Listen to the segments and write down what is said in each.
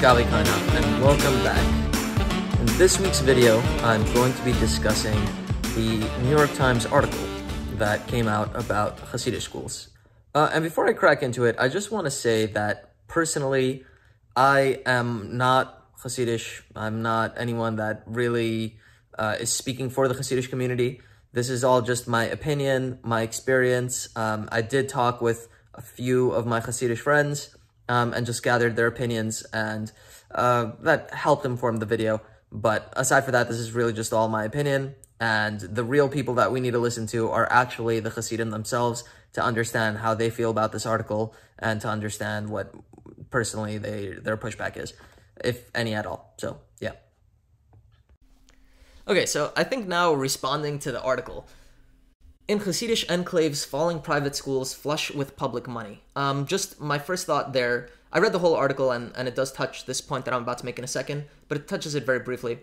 Gabi, Koyenov, and welcome back. In this week's video, I'm going to be discussing the New York Times article that came out about Hasidic schools. And before I crack into it, I just want to say that personally, I am not Hasidic. I'm not anyone that really is speaking for the Hasidic community. This is all just my opinion, my experience. I did talk with a few of my Hasidic friends and just gathered their opinions, and that helped inform the video. But aside from that, this is really just all my opinion, and the real people that we need to listen to are actually the Hasidim themselves to understand how they feel about this article and to understand what personally their pushback is, if any at all. So, yeah. Okay, so I think now responding to the article. In Hasidic Enclaves, falling private schools flush with public money. Just my first thought there, I read the whole article and it does touch this point that I'm about to make in a second, but it touches it very briefly.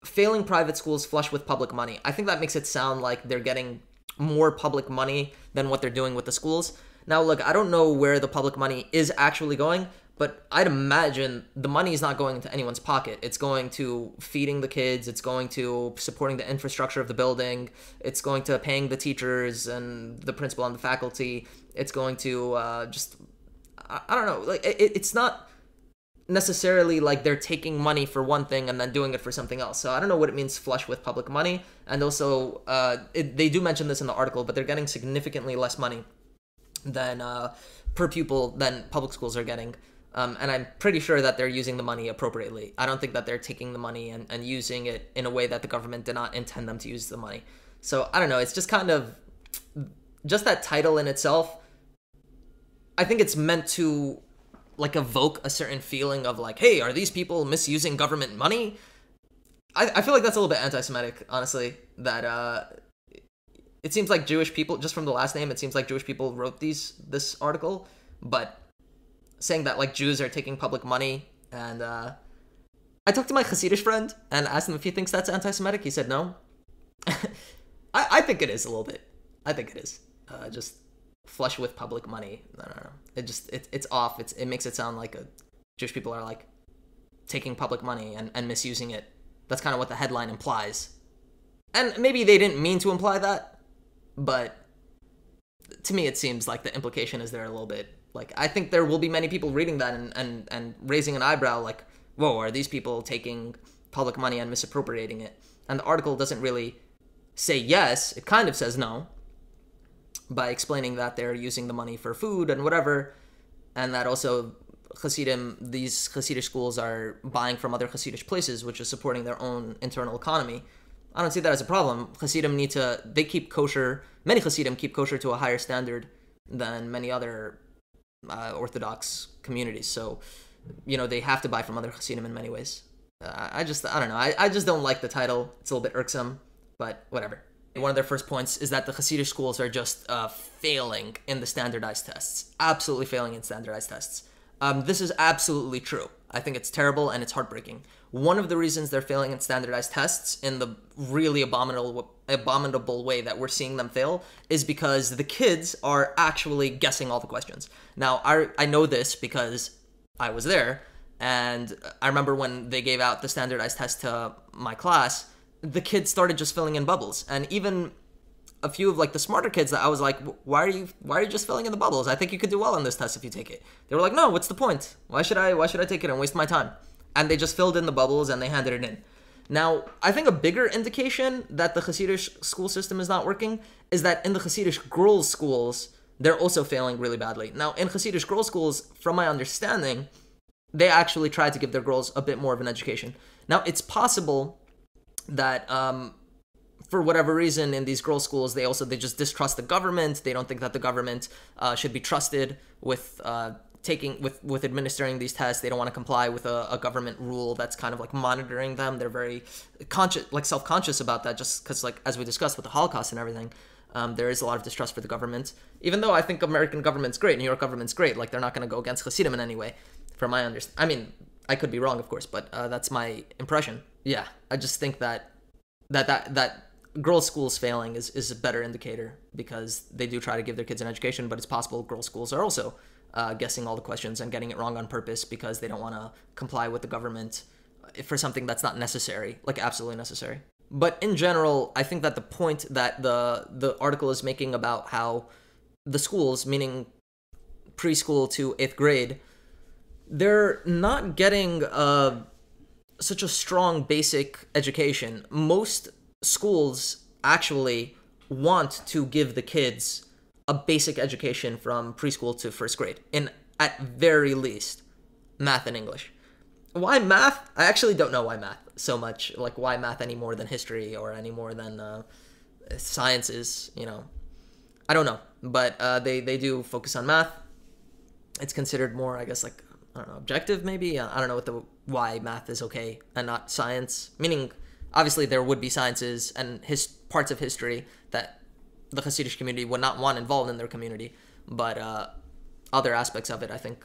Failing private schools flush with public money. I think that makes it sound like they're getting more public money than what they're doing with the schools. Now, look, I don't know where the public money is actually going, but I'd imagine the money is not going into anyone's pocket. It's going to feeding the kids. It's going to supporting the infrastructure of the building. It's going to paying the teachers and the principal and the faculty. It's going to I don't know. Like it's not necessarily like they're taking money for one thing and then doing it for something else. So I don't know what it means flush with public money. And also, they do mention this in the article, but they're getting significantly less money than per pupil than public schools are getting. And I'm pretty sure that they're using the money appropriately. I don't think that they're taking the money and using it in a way that the government did not intend them to use the money. So, I don't know. It's just kind of, just that title in itself, I think it's meant to, like, evoke a certain feeling of, like, hey, are these people misusing government money? I feel like that's a little bit anti-Semitic, honestly, that it seems like Jewish people, just from the last name, it seems like Jewish people wrote this article, but saying that like Jews are taking public money. And I talked to my Hasidic friend and asked him if he thinks that's anti-Semitic. He said no. I think it is a little bit. I think it is. Just flush with public money. I don't know. It's off. It makes it sound like Jewish people are like taking public money and misusing it. That's kind of what the headline implies. And maybe they didn't mean to imply that, but to me it seems like the implication is there a little bit. Like, I think there will be many people reading that and raising an eyebrow like, whoa, are these people taking public money and misappropriating it? And the article doesn't really say yes, it kind of says no, by explaining that they're using the money for food and whatever, and that also these Hasidic schools are buying from other Hasidic places, which is supporting their own internal economy. I don't see that as a problem. They keep kosher, many Hasidim keep kosher to a higher standard than many other Orthodox communities, so they have to buy from other Hasidim in many ways. I don't know. I just don't like the title. It's a little bit irksome, but whatever. One of their first points is that the Hasidic schools are just failing in the standardized tests. Absolutely failing in standardized tests. This is absolutely true. I think it's terrible and it's heartbreaking. One of the reasons they're failing in standardized tests in the really abominable way that we're seeing them fail is because the kids are actually guessing all the questions. Now, I know this because I was there, and I remember when they gave out the standardized test to my class, the kids started just filling in bubbles. And even a few of like the smarter kids that I was like, why are you just filling in the bubbles? I think you could do well on this test if you take it. They were like, no, what's the point? Why should I take it and waste my time? And they just filled in the bubbles and they handed it in. Now, I think a bigger indication that the Hasidic school system is not working is that in the Hasidic girls' schools, they're also failing really badly. Now, in Hasidic girls' schools, from my understanding, they actually try to give their girls a bit more of an education. Now, it's possible that for whatever reason in these girls' schools, they just distrust the government. They don't think that the government should be trusted with with administering these tests. They don't want to comply with a government rule that's kind of like monitoring them. They're very self-conscious about that, just because, like, as we discussed with the Holocaust and everything, there is a lot of distrust for the government. Even though I think American government's great, New York government's great, like, they're not going to go against Hasidim in any way, from my understanding. I mean, I could be wrong, of course, but that's my impression. Yeah, I just think that girls' schools failing is a better indicator, because they do try to give their kids an education, but it's possible girls' schools are also guessing all the questions and getting it wrong on purpose because they don't want to comply with the government for something that's not necessary, like absolutely necessary. But in general, I think that the point that the article is making about how the schools, meaning preschool to 8th grade, they're not getting such a strong basic education. Most schools actually want to give the kids a basic education from preschool to 1st grade, in at very least math and English. Why math? I actually don't know why math so much. Like, why math any more than history or any more than sciences, you know. I don't know. But they do focus on math. It's considered more, I guess, like, I don't know, objective maybe? I don't know why math is okay and not science. Meaning, obviously, there would be sciences and parts of history that the Hasidic community would not want involved in their community. But other aspects of it, I think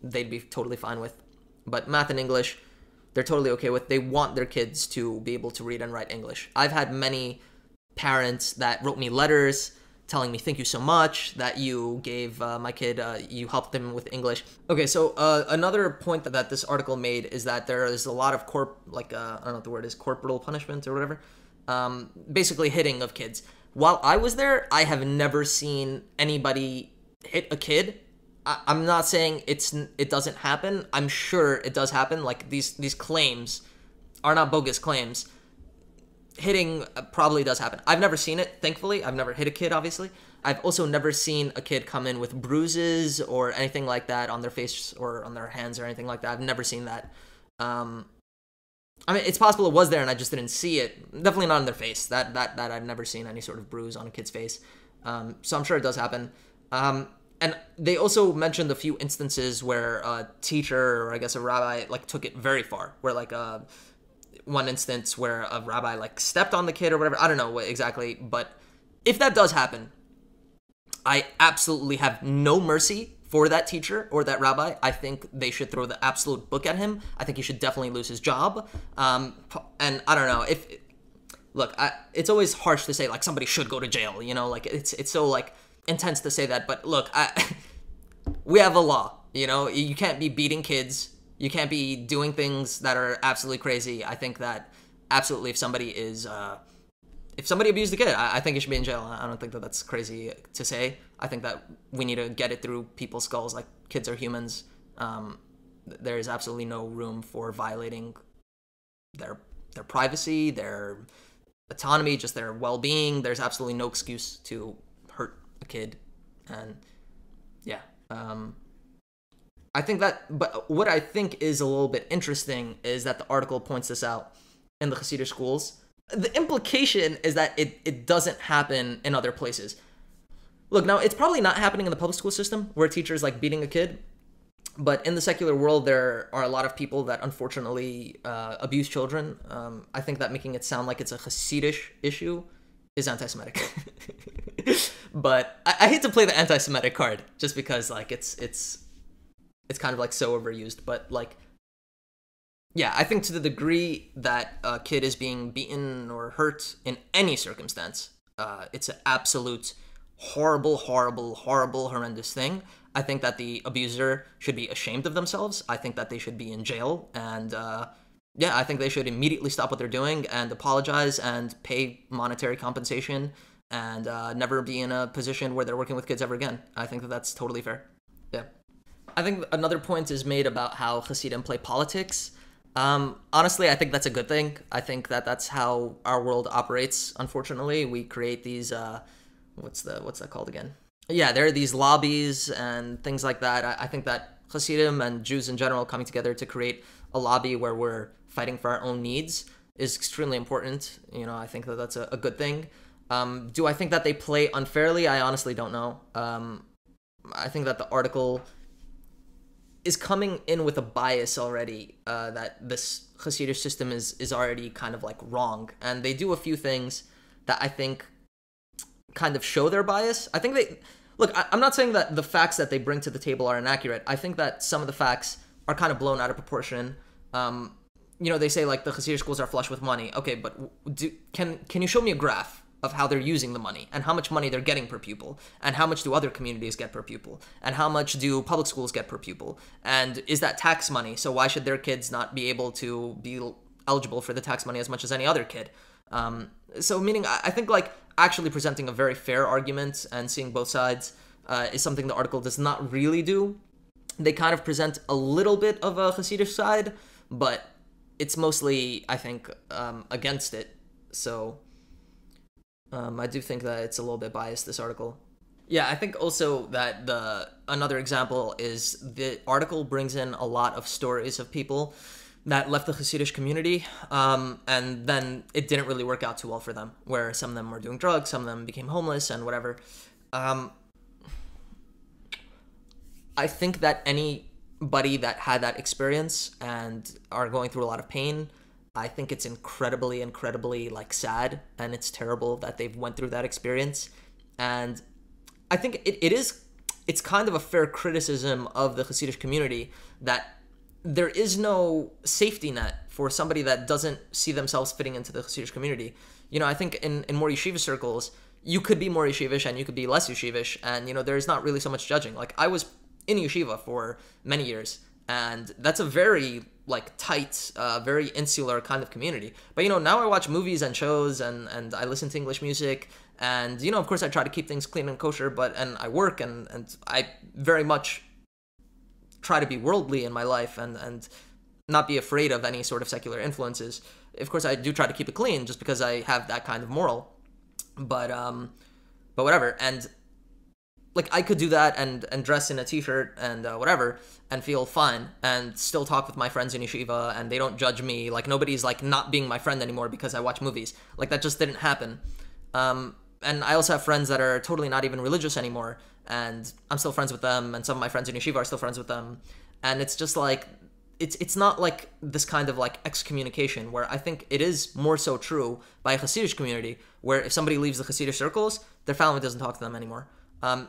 they'd be totally fine with. But math and English, they're totally okay with. They want their kids to be able to read and write English. I've had many parents that wrote me letters telling me, thank you so much that you gave my kid, you helped them with English. Okay, so another point that this article made is that there is a lot of I don't know what the word is, corporal punishment or whatever, basically hitting of kids. While I was there, I have never seen anybody hit a kid. I'm not saying it doesn't happen. I'm sure it does happen. Like, these claims are not bogus claims. Hitting probably does happen. I've never seen it, thankfully. I've never hit a kid, obviously. I've also never seen a kid come in with bruises or anything like that on their face or on their hands or anything like that. I've never seen that. I mean, it's possible it was there and I just didn't see it. Definitely not on their face. That I've never seen any sort of bruise on a kid's face. So I'm sure it does happen. And they also mentioned a few instances where a teacher, or I guess a rabbi, like, took it very far. Where, like, one instance where a rabbi, like, stepped on the kid or whatever. I don't know what exactly. But if that does happen, I absolutely have no mercy for that teacher or that rabbi. I think they should throw the absolute book at him. I think he should definitely lose his job. And I don't know. Look, it's always harsh to say, like, somebody should go to jail. You know, like, it's so, like, intense to say that, but look, we have a law, you know. You can't be beating kids, you can't be doing things that are absolutely crazy. I think that absolutely, if somebody abused a kid, I think he should be in jail. I don't think that that's crazy to say. I think that we need to get it through people's skulls. Like, kids are humans. There is absolutely no room for violating their privacy, their autonomy, just their well-being. There's absolutely no excuse to hurt a kid. And yeah, I think that, but what I think is a little bit interesting is that the article points this out in the Hasidic schools. The implication is that it doesn't happen in other places. Look, now, it's probably not happening in the public school system where a teacher is, like, beating a kid, but in the secular world, there are a lot of people that unfortunately abuse children. I think that making it sound like it's a Hasidic issue is anti-Semitic. But I hate to play the anti-Semitic card just because, like, it's kind of, like, so overused. But, like, yeah, I think to the degree that a kid is being beaten or hurt in any circumstance, it's an absolute horrible, horrendous thing. I think that the abuser should be ashamed of themselves. I think that they should be in jail. And yeah, I think they should immediately stop what they're doing and apologize and pay monetary compensation and never be in a position where they're working with kids ever again. I think that that's totally fair. Yeah. I think another point is made about how Hasidim play politics. Honestly, I think that's a good thing. I think that that's how our world operates. Unfortunately, we create these, what's that called again? Yeah, there are these lobbies and things like that. I think that Hasidim and Jews in general coming together to create a lobby where we're fighting for our own needs is extremely important. You know, I think that that's a good thing. Do I think that they play unfairly? I honestly don't know. I think that the article is coming in with a bias already, that this Hasidic system is already kind of, like, wrong. And they do a few things that I think kind of show their bias. I think I'm not saying that the facts that they bring to the table are inaccurate. I think that some of the facts are kind of blown out of proportion. You know, they say, like, the Hasidic schools are flush with money. Okay, but can you show me a graph of how they're using the money and how much money they're getting per pupil and how much do other communities get per pupil and how much do public schools get per pupil, and is that tax money, so why should their kids not be able to be eligible for the tax money as much as any other kid? So meaning I think like actually presenting a very fair argument and seeing both sides is something the article does not really do. They kind of present a little bit of a Hasidic side, but it's mostly, I think, against it. So I do think that it's a little bit biased, this article. Yeah, I think also that another example is the article brings in a lot of stories of people that left the Hasidic community, and then it didn't really work out too well for them, where some of them were doing drugs, some of them became homeless, and whatever. I think that anybody that had that experience and are going through a lot of pain, I think it's incredibly, incredibly like sad, and it's terrible that they've went through that experience. And I think it's kind of a fair criticism of the Hasidic community that there is no safety net for somebody that doesn't see themselves fitting into the Hasidic community. You know, I think in more yeshiva circles, you could be more yeshivish and you could be less yeshivish, and, you know, there's not really so much judging. Like, I was in yeshiva for many years, and that's a very like tight, very insular kind of community. But, you know, now I watch movies and shows and I listen to English music, and, you know, of course I try to keep things clean and kosher, and I work and I very much try to be worldly in my life and not be afraid of any sort of secular influences. Of course I do try to keep it clean just because I have that kind of moral, but whatever. And like, I could do that and dress in a t-shirt and whatever and feel fine and still talk with my friends in yeshiva, and they don't judge me. Like, nobody's like not being my friend anymore because I watch movies. Like, that just didn't happen. And I also have friends that are totally not even religious anymore, and I'm still friends with them, and some of my friends in yeshiva are still friends with them. And it's just like, it's not like this kind of like excommunication, where I think it is more so true by a Hasidic community, where if somebody leaves the Hasidic circles, their family doesn't talk to them anymore.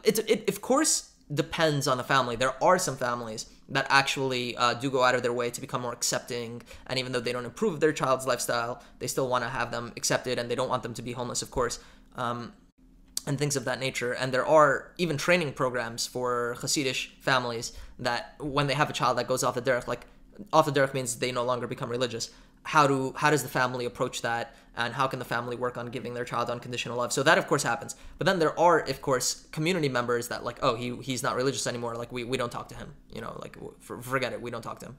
It of course depends on the family. There are some families that actually do go out of their way to become more accepting, and even though they don't approve of their child's lifestyle, they still want to have them accepted, and they don't want them to be homeless, of course, and things of that nature. And there are even training programs for Hasidic families that when they have a child that goes off the derech, like off the derech means they no longer become religious, how does the family approach that, and how can the family work on giving their child unconditional love? So that of course happens. But then there are, of course, community members that like, oh, he's not religious anymore, like we don't talk to him, you know, like forget it, we don't talk to him.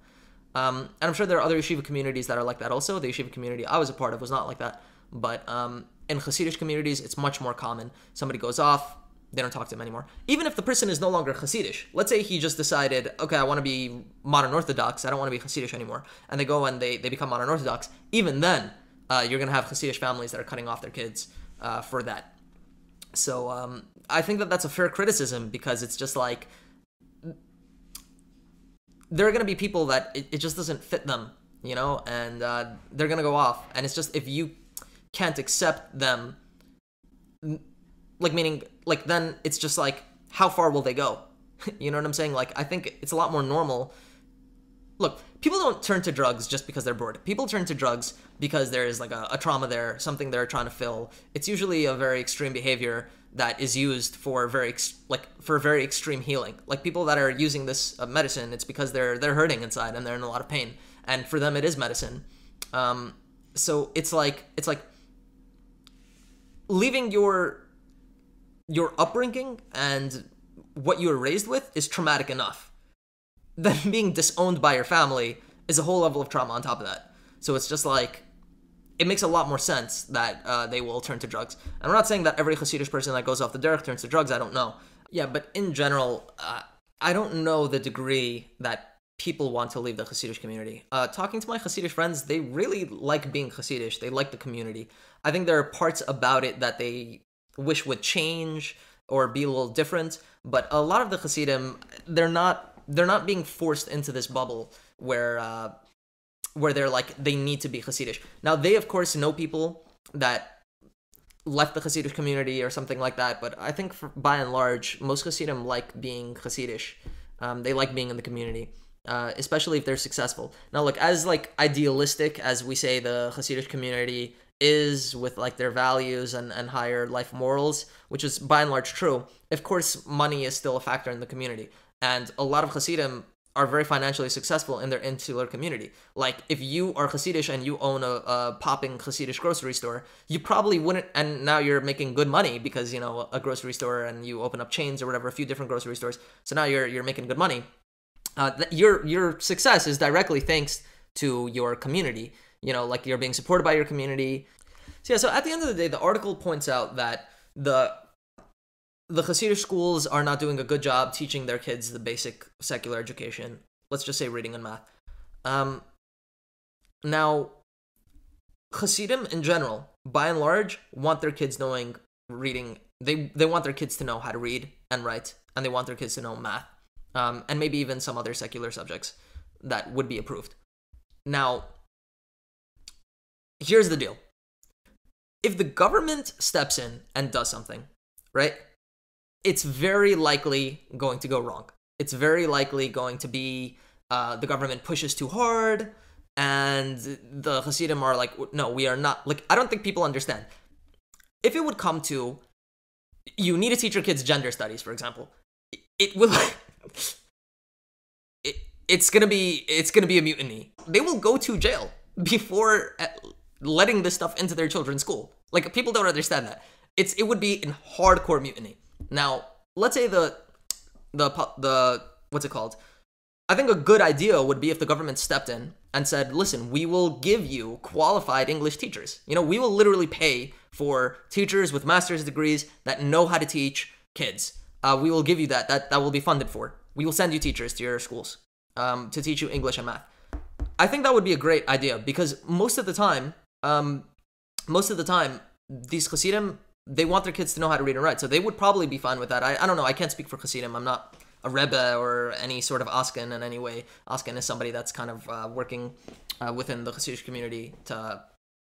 And I'm sure there are other yeshiva communities that are like that also. The yeshiva community I was a part of was not like that, but in Hasidic communities it's much more common. Somebody goes off, they don't talk to him anymore. Even if the person is no longer Hasidic. Let's say he just decided, okay, I want to be modern Orthodox, I don't want to be Hasidic anymore, and they go and they become modern Orthodox. Even then, you're going to have Hasidic families that are cutting off their kids for that. So I think that that's a fair criticism, because it's just like, there are going to be people that it just doesn't fit them, you know, and they're going to go off. And it's just, if you can't accept them, like, meaning, like, then it's just like, how far will they go? You know what I'm saying? Like, I think it's a lot more normal. Look, people don't turn to drugs just because they're bored. People turn to drugs because there is like a trauma there, something they're trying to fill. It's usually a very extreme behavior that is used for very extreme healing. Like, people that are using this medicine, it's because they're hurting inside and they're in a lot of pain, and for them it is medicine. So it's like leaving your upbringing and what you were raised with is traumatic enough. Then being disowned by your family is a whole level of trauma on top of that. So it's just like, it makes a lot more sense that they will turn to drugs. And I'm not saying that every Hasidic person that goes off the derech turns to drugs, I don't know. Yeah, but in general, I don't know the degree that people want to leave the Hasidic community. Talking to my Hasidic friends, they really like being Hasidic. They like the community. I think there are parts about it that they wish would change or be a little different, but a lot of the Hasidim, they're not being forced into this bubble where they're like, they need to be Hasidic. Now, they of course know people that left the Hasidic community or something like that, but I think by and large, most Hasidim like being Hasidic. They like being in the community, especially if they're successful. Now, look, as like idealistic as we say the Hasidic community is with like their values and higher life morals, which is by and large true, of course money is still a factor in the community. And a lot of Hasidim are very financially successful in their insular community. Like, if you are Hasidish and you own a popping Hasidish grocery store, you probably wouldn't, and now you're making good money because, you know, a grocery store, and you open up chains or whatever, a few different grocery stores, so now you're making good money. Your success is directly thanks to your community. You know, like, you're being supported by your community. So yeah, so at the end of the day, the article points out that the Hasidic schools are not doing a good job teaching their kids the basic secular education. Let's just say reading and math. Now, Hasidim in general, by and large, want their kids knowing reading. They want their kids to know how to read and write, and they want their kids to know math, and maybe even some other secular subjects that would be approved. Now, here's the deal. If the government steps in and does something, right, it's very likely going to go wrong. It's very likely going to be the government pushes too hard, and the Hasidim are like, no, we are not. Like, I don't think people understand. If it would come to, you need to teach your kids gender studies, for example, it will. It's gonna be a mutiny. They will go to jail before letting this stuff into their children's school. Like, people don't understand that. It would be in hardcore mutiny. Now, let's say the what's it called? I think a good idea would be if the government stepped in and said, listen, we will give you qualified English teachers. You know, we will literally pay for teachers with master's degrees that know how to teach kids. We will give you that. That will be funded for. We will send you teachers to your schools to teach you English and math. I think that would be a great idea, because most of the time, these Hasidim, they want their kids to know how to read and write, so they would probably be fine with that. I don't know. I can't speak for Hasidim. I'm not a Rebbe or any sort of Asken in any way. Asken is somebody that's kind of working within the Hasidic community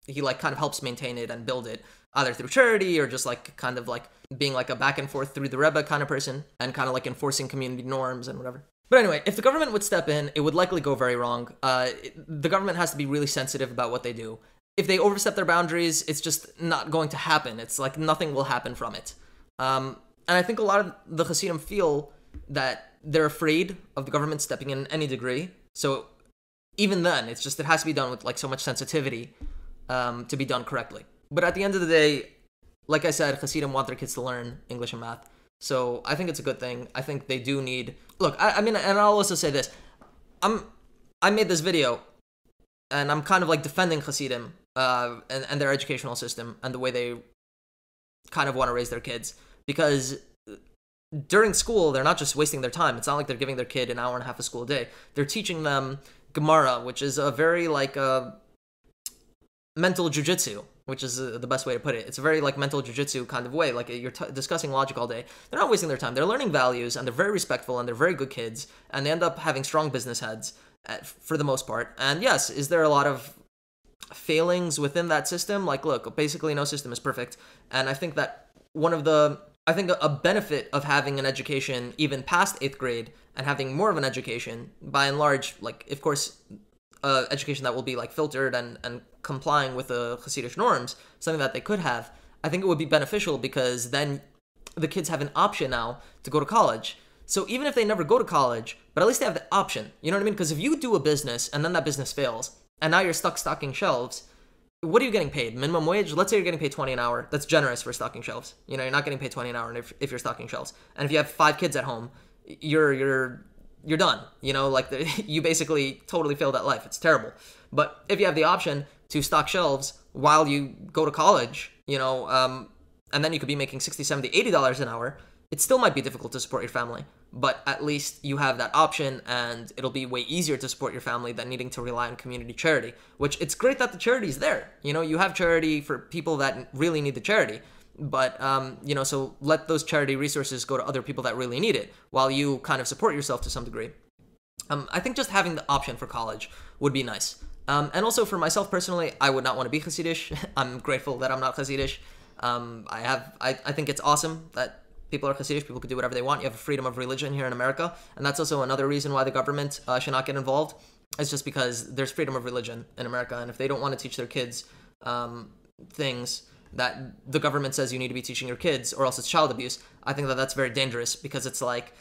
he like kind of helps maintain it and build it, either through charity or just like kind of like being like a back and forth through the Rebbe kind of person, and kind of like enforcing community norms and whatever. But anyway, if the government would step in, it would likely go very wrong. The government has to be really sensitive about what they do. If they overstep their boundaries, it's just not going to happen. It's like nothing will happen from it. And I think a lot of the Hasidim feel that they're afraid of the government stepping in any degree. So even then, it has to be done with like so much sensitivity to be done correctly. But at the end of the day, like I said, Hasidim want their kids to learn English and math. So I think it's a good thing. I think they do need... Look, I mean, and I'll also say this. I made this video, and I'm kind of like defending Hasidim and their educational system and the way they kind of want to raise their kids. Because during school, they're not just wasting their time. It's not like they're giving their kid an hour and a half of school a day. They're teaching them Gemara, which is a very like mental jujitsu, which is the best way to put it. It's a very like mental jujitsu kind of way. Like, you're discussing logic all day. They're not wasting their time. They're learning values, and they're very respectful, and they're very good kids, and they end up having strong business heads for the most part. And yes, is there a lot of failings within that system? Like, look, basically no system is perfect. And I think that a benefit of having an education even past 8th grade and having more of an education, by and large, like, of course, education that will be like filtered and complying with the Hasidic norms, something that they could have, I think it would be beneficial, because then the kids have an option now to go to college. So even if they never go to college, but at least they have the option, you know what I mean? Because if you do a business and then that business fails, and now you're stuck stocking shelves, what are you getting paid? Minimum wage? Let's say you're getting paid $20 an hour. That's generous for stocking shelves. You know, you're not getting paid $20 an hour if you're stocking shelves. And if you have 5 kids at home, you're done. You know, like you basically totally failed at life. It's terrible. But if you have the option to stock shelves while you go to college, you know, and then you could be making $60, $70, $80 an hour, it still might be difficult to support your family. But at least you have that option, and it'll be way easier to support your family than needing to rely on community charity, which it's great that the charity's there. You know, you have charity for people that really need the charity. But, you know, so let those charity resources go to other people that really need it while you kind of support yourself to some degree. I think just having the option for college would be nice. And also for myself personally, I would not want to be Hasidish. I'm grateful that I'm not Hasidish. I think it's awesome that people are Hasidish. People can do whatever they want. You have a freedom of religion here in America. And that's also another reason why the government should not get involved. It's just because there's freedom of religion in America. And if they don't want to teach their kids things that the government says you need to be teaching your kids, or else it's child abuse, I think that that's very dangerous, because it's like,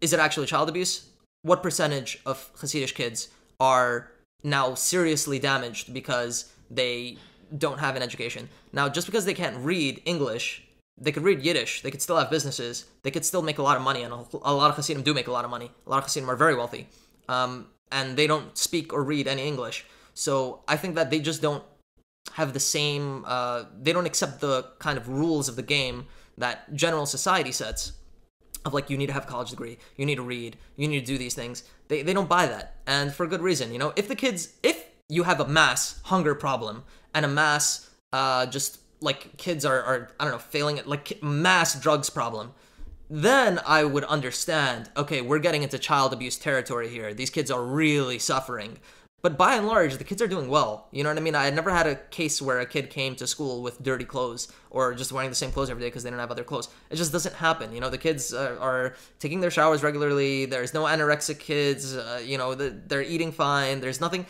is it actually child abuse? What percentage of Hasidic kids are now seriously damaged because they don't have an education? Now, just because they can't read English, they could read Yiddish, they could still have businesses, they could still make a lot of money, and a lot of Hasidim do make a lot of money. A lot of Hasidim are very wealthy, and they don't speak or read any English. So I think that they just don't have the same, they don't accept the kind of rules of the game that general society sets, of like, you need to have a college degree, you need to read, you need to do these things. They don't buy that, and for good reason. You know, if you have a mass hunger problem and a mass just like kids are I don't know, failing at like mass drugs problem, then I would understand, okay, we're getting into child abuse territory here. These kids are really suffering. But by and large, the kids are doing well. You know what I mean? I had never had a case where a kid came to school with dirty clothes or just wearing the same clothes every day because they didn't have other clothes. It just doesn't happen. You know, the kids are taking their showers regularly. There's no anorexic kids. You know, they're eating fine. There's nothing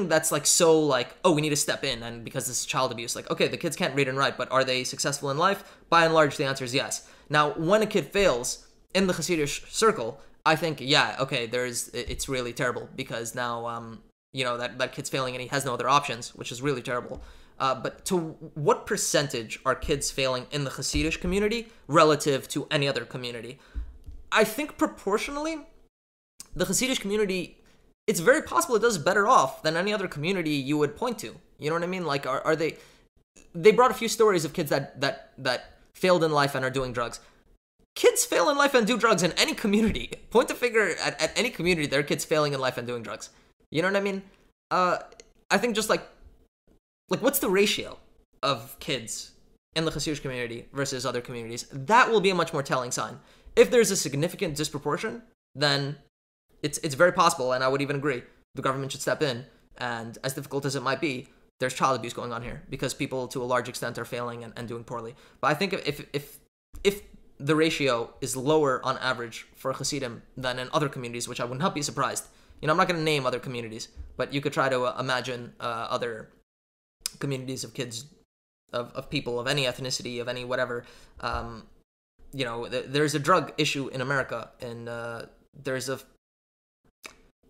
that's like, so like, oh, we need to step in, and because this is child abuse. Like, okay, the kids can't read and write, but are they successful in life? By and large, the answer is yes. Now, when a kid fails in the Hasidic circle, I think, yeah, okay, it's really terrible, because now, you know, that kid's failing and he has no other options, which is really terrible. But to what percentage are kids failing in the Hasidic community relative to any other community? I think proportionally, the Hasidic community, it's very possible it does better off than any other community you would point to. You know what I mean? Like, are they brought a few stories of kids that failed in life and are doing drugs. Kids fail in life and do drugs in any community. Point the finger at any community, there are kids failing in life and doing drugs. You know what I mean? I think just like what's the ratio of kids in the Hasidic community versus other communities? That will be a much more telling sign. If there's a significant disproportion, then it's very possible, and I would even agree, the government should step in, and as difficult as it might be, there's child abuse going on here, because people to a large extent are failing and doing poorly. But I think if the ratio is lower on average for Hasidim than in other communities, which I would not be surprised. You know, I'm not going to name other communities, but you could try to imagine other communities of kids, of people of any ethnicity, of any whatever. You know, there's a drug issue in America, and there's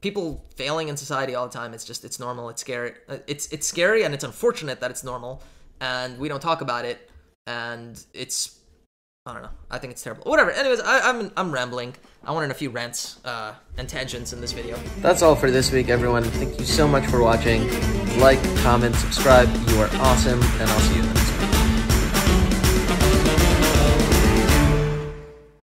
people failing in society all the time. It's normal. It's scary. It's scary, and it's unfortunate that it's normal, and we don't talk about it, and I don't know. I think it's terrible. Whatever. Anyways, I'm rambling. I wanted a few rants and tangents in this video. That's all for this week, everyone. Thank you so much for watching. Like, comment, subscribe. You are awesome, and I'll see you then.